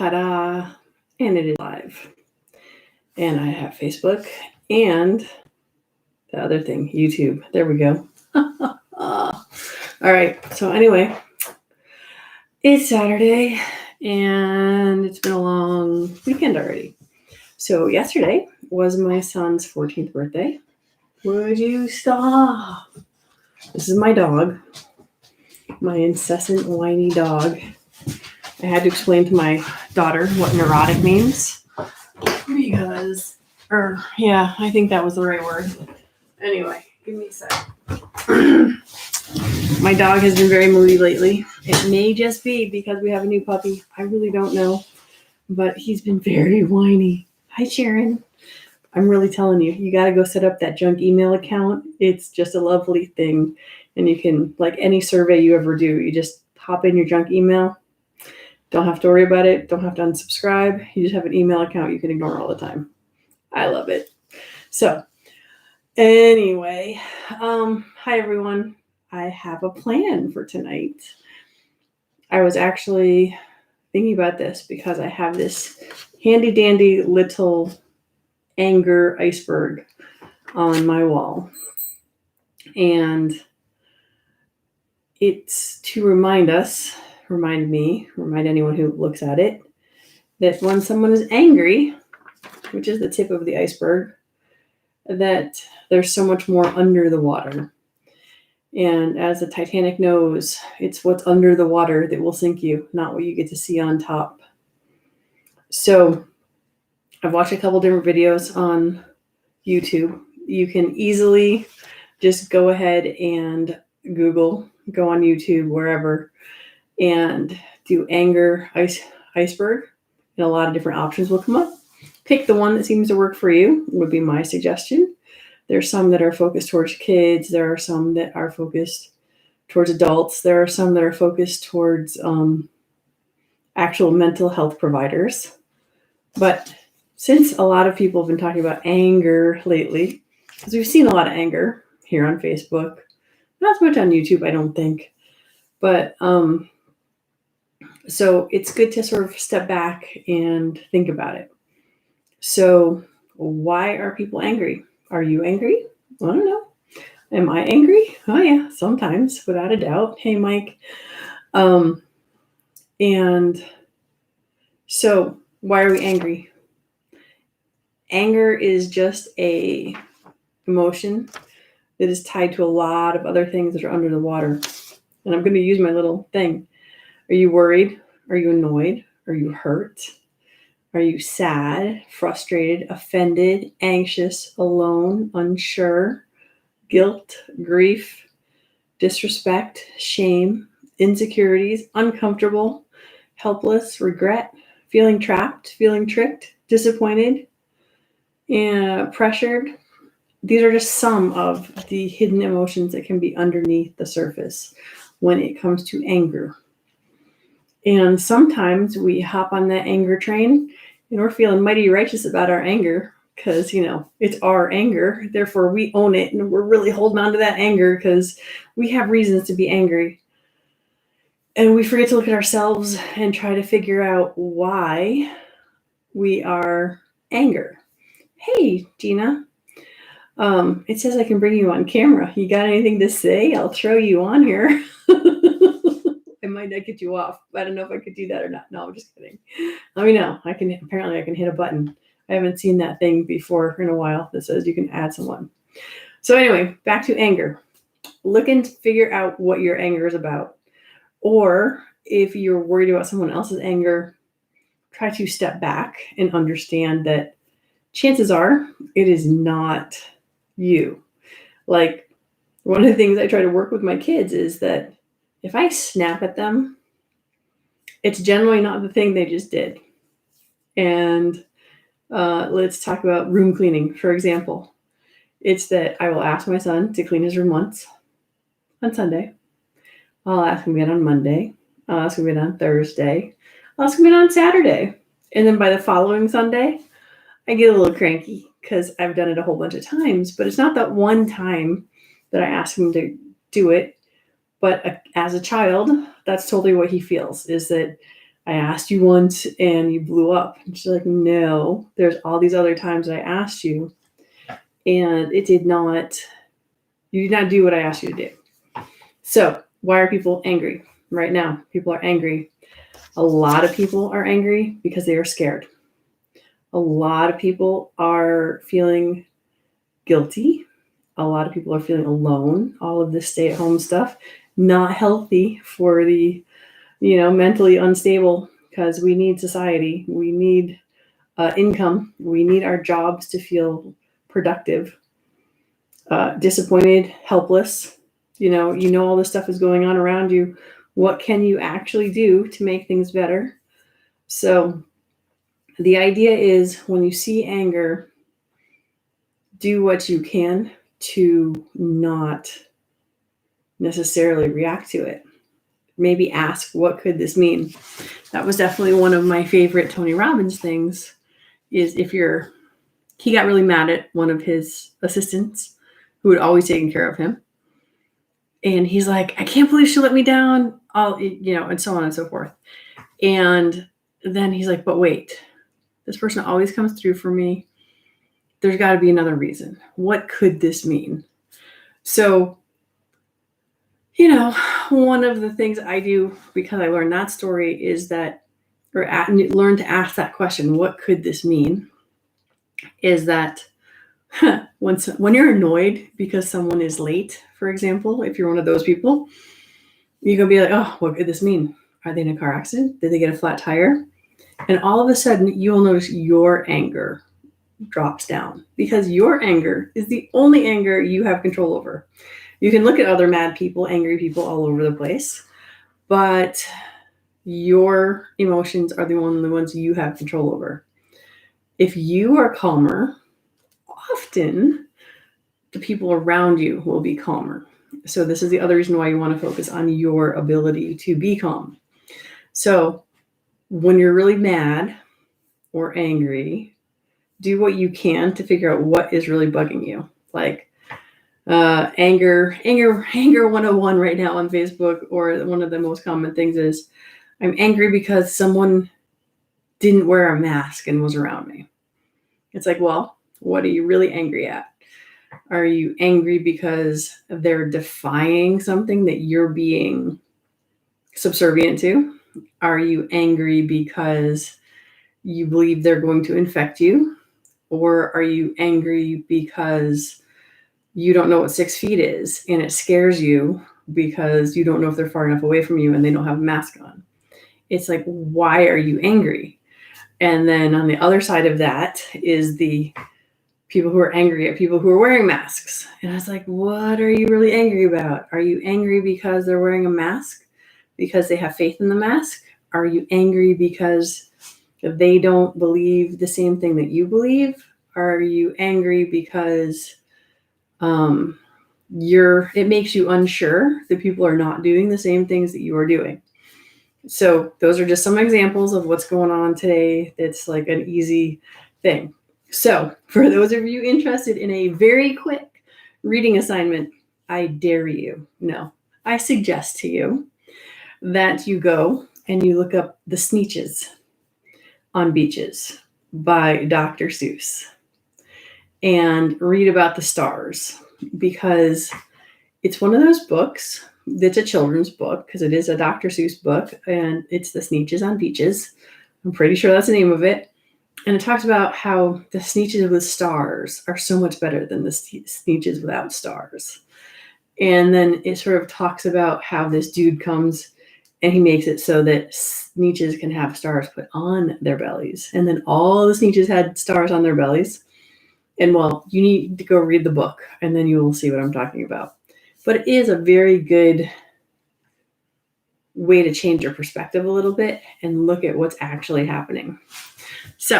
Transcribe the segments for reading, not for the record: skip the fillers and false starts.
Ta-da! And it is live. And I have Facebook and the other thing, YouTube. There we go. All right. So anyway, it's Saturday and it's been a long weekend already. So yesterday was my son's 14th birthday. Would you stop? This is my dog, my incessant whiny dog. I had to explain to my daughter what neurotic means because, I think that was the right word. Anyway, give me a sec. My dog has been very moody lately. It may just be because we have a new puppy. I really don't know, but he's been very whiny. Hi, Sharon. I'm really telling you, you got to go set up that junk email account. It's just a lovely thing. And you can, like any survey you ever do, you just hop in your junk email. Don't have to worry about it. Don't have to unsubscribe. You just have an email account you can ignore all the time. I love it. So anyway, hi everyone. I have a plan for tonight. I was actually thinking about this because I have this handy dandy little anger iceberg on my wall. And it's to remind anyone who looks at it, that when someone is angry, which is the tip of the iceberg, that there's so much more under the water. And as the Titanic knows, it's what's under the water that will sink you, not what you get to see on top. So I've watched a couple different videos on YouTube. You can easily just go ahead and go on YouTube, wherever, and do anger iceberg. And a lot of different options will come up. Pick the one that seems to work for you, would be my suggestion. There's some that are focused towards kids. There are some that are focused towards adults. There are some that are focused towards actual mental health providers. But since a lot of people have been talking about anger lately, because we've seen a lot of anger here on Facebook, not so much on YouTube, I don't think. But so it's good to sort of step back and think about it. So why are people angry? Are you angry? I don't know. Am I angry? Oh yeah, sometimes, without a doubt. Hey, Mike. And so why are we angry? Anger is just a emotion that is tied to a lot of other things that are under the water. And I'm going to use my little thing. Are you worried? Are you annoyed? Are you hurt? Are you sad, frustrated, offended, anxious, alone, unsure, guilt, grief, disrespect, shame, insecurities, uncomfortable, helpless, regret, feeling trapped, feeling tricked, disappointed, and pressured? These are just some of the hidden emotions that can be underneath the surface when it comes to anger. And sometimes we hop on that anger train and we're feeling mighty righteous about our anger because, it's our anger. Therefore, we own it and we're really holding on to that anger because we have reasons to be angry. And we forget to look at ourselves and try to figure out why we are angry. Hey, Gina. It says I can bring you on camera. You got anything to say? I'll throw you on here. I might not get you off. I don't know if I could do that or not. No, I'm just kidding. Let me know. Apparently I can hit a button. I haven't seen that thing before in a while that says you can add someone. So anyway, back to anger. Look and figure out what your anger is about. Or if you're worried about someone else's anger, try to step back and understand that chances are it is not you. Like, one of the things I try to work with my kids is that if I snap at them, it's generally not the thing they just did. And let's talk about room cleaning, for example. It's that I will ask my son to clean his room once on Sunday. I'll ask him again on Monday. I'll ask him again on Thursday. I'll ask him again on Saturday. And then by the following Sunday, I get a little cranky because I've done it a whole bunch of times. But it's not that one time that I ask him to do it. But as a child, that's totally what he feels, is that I asked you once and you blew up. And she's like, no, there's all these other times I asked you and you did not do what I asked you to do. So why are people angry right now? People are angry. A lot of people are angry because they are scared. A lot of people are feeling guilty. A lot of people are feeling alone. All of this stay-at-home stuff, not healthy for the, mentally unstable, because we need society. We need income. We need our jobs to feel productive. Disappointed, helpless. All this stuff is going on around you. What can you actually do to make things better? So the idea is, when you see anger, do what you can to not necessarily react to it. Maybe ask, what could this mean? That was definitely one of my favorite Tony Robbins things, is he got really mad at one of his assistants who had always taken care of him. And he's like, I can't believe she let me down, and so on and so forth. And then he's like, but wait, this person always comes through for me. There's got to be another reason. What could this mean? So, one of the things I do, because I learned that story, is that, learn to ask that question, what could this mean? Is that when you're annoyed because someone is late, for example, if you're one of those people, you can be like, oh, what could this mean? Are they in a car accident? Did they get a flat tire? And all of a sudden, you will notice your anger drops down, because your anger is the only anger you have control over. You can look at other mad people, angry people all over the place, but your emotions are the only ones you have control over. If you are calmer, often the people around you will be calmer. So this is the other reason why you want to focus on your ability to be calm. So when you're really mad or angry, do what you can to figure out what is really bugging you. Like anger 101 right now on Facebook, or one of the most common things is, I'm angry because someone didn't wear a mask and was around me. It's like, well, what are you really angry at? Are you angry because they're defying something that you're being subservient to? Are you angry because you believe they're going to infect you? Or are you angry because you don't know what 6 feet is and it scares you because you don't know if they're far enough away from you and they don't have a mask on? It's like, why are you angry? And then on the other side of that is the people who are angry at people who are wearing masks. And I was like, what are you really angry about? Are you angry because they're wearing a mask? Because they have faith in the mask? Are you angry because they don't believe the same thing that you believe? Are you angry because it makes you unsure that people are not doing the same things that you are doing? So those are just some examples of what's going on today. It's like an easy thing. So for those of you interested in a very quick reading assignment, I dare you, I suggest to you that you go and you look up The Sneetches on Beaches by Dr. Seuss and read about the stars, because it's one of those books that's a children's book, because it is a Dr. Seuss book, and it's The Sneetches on Beaches. I'm pretty sure that's the name of it. And it talks about how the Sneetches with stars are so much better than the Sneetches without stars. And then it sort of talks about how this dude comes and he makes it so that Sneetches can have stars put on their bellies. And then all the Sneetches had stars on their bellies. And well, you need to go read the book and then you will see what I'm talking about. But it is a very good way to change your perspective a little bit and look at what's actually happening. So,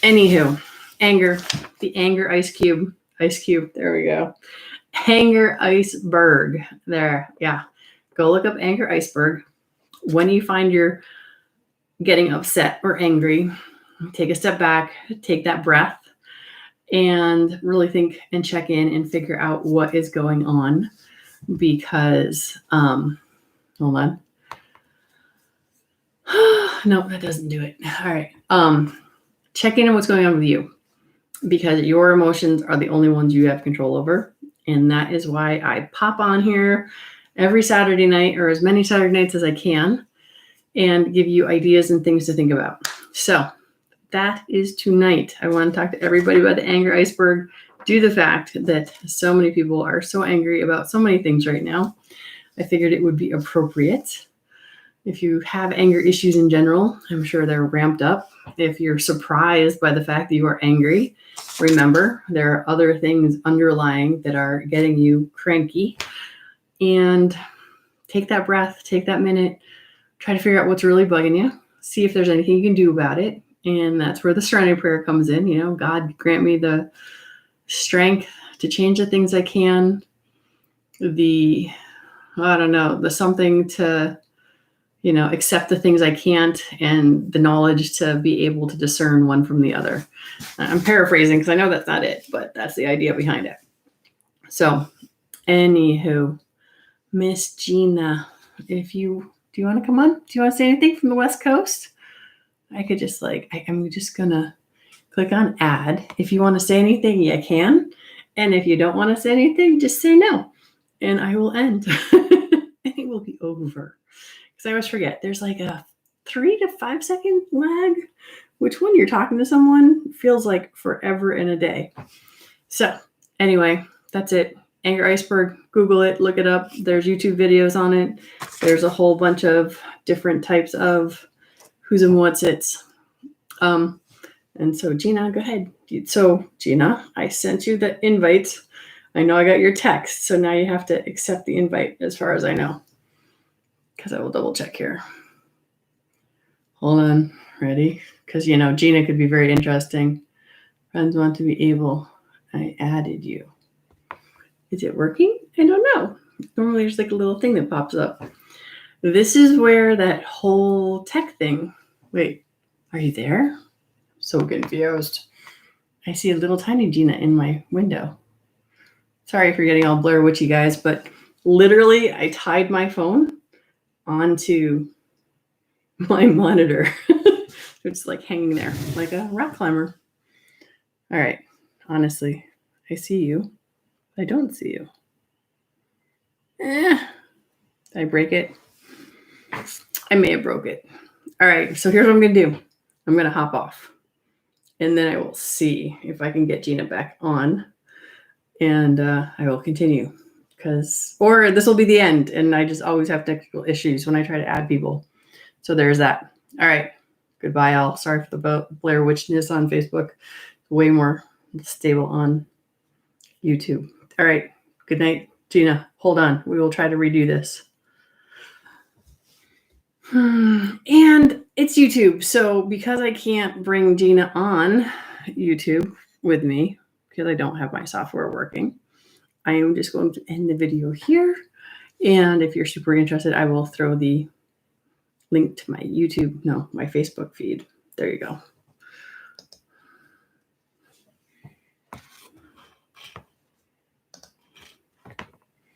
anywho, anger, the anger ice cube, there we go. Anger iceberg, there, yeah. Go look up anger iceberg. When you find you're getting upset or angry, take a step back, take that breath, and really think and check in and figure out what is going on. Because, hold on. No, that doesn't do it. All right. Check in on what's going on with you, because your emotions are the only ones you have control over. And that is why I pop on here every Saturday night, or as many Saturday nights as I can, and give you ideas and things to think about. So that is tonight. I want to talk to everybody about the anger iceberg, due to the fact that so many people are so angry about so many things right now. I figured it would be appropriate. If you have anger issues in general, I'm sure they're ramped up. If you're surprised by the fact that you are angry, remember there are other things underlying that are getting you cranky. And take that breath, take that minute, try to figure out what's really bugging you, see if there's anything you can do about it. And that's where the serenity prayer comes in. You know, God, grant me the strength to change the things I can, the something to, accept the things I can't, and the knowledge to be able to discern one from the other. I'm paraphrasing because I know that's not it, but that's the idea behind it. So, anywho, Miss Gina, do you want to come on? Do you want to say anything from the West Coast? I could just I'm just going to click on add. If you want to say anything, you can. And if you don't want to say anything, just say no. And I will end. And it will be over. Because I always forget. There's like a 3 to 5 second lag, which when you're talking to someone feels like forever and a day. So anyway, that's it. Anger iceberg, Google it, look it up. There's YouTube videos on it. There's a whole bunch of different types of who's and what's it's. And so Gina, go ahead. So Gina, I sent you the invite. I know I got your text, so now you have to accept the invite as far as I know. Because I will double check here. Hold on, ready? Because Gina could be very interesting. Friends want to be able. I added you. Is it working? I don't know. Normally there's like a little thing that pops up. This is where that whole tech thing. Wait, are you there? So confused. I see a little tiny Gina in my window. Sorry for getting all Blair Witchy, guys, but literally I tied my phone onto my monitor. It's like hanging there like a rock climber. All right. Honestly, I see you. I don't see you. Did I break it? I may have broke it. All right. So here's what I'm going to do. I'm going to hop off. And then I will see if I can get Gina back on. And I will continue. Or this will be the end. And I just always have technical issues when I try to add people. So there's that. All right. Goodbye, all. Sorry for the Blair Witchness on Facebook. Way more stable on YouTube. All right. Good night, Gina. Hold on. We will try to redo this. And it's YouTube. So because I can't bring Gina on YouTube with me, because I don't have my software working, I am just going to end the video here. And if you're super interested, I will throw the link to my Facebook feed. There you go.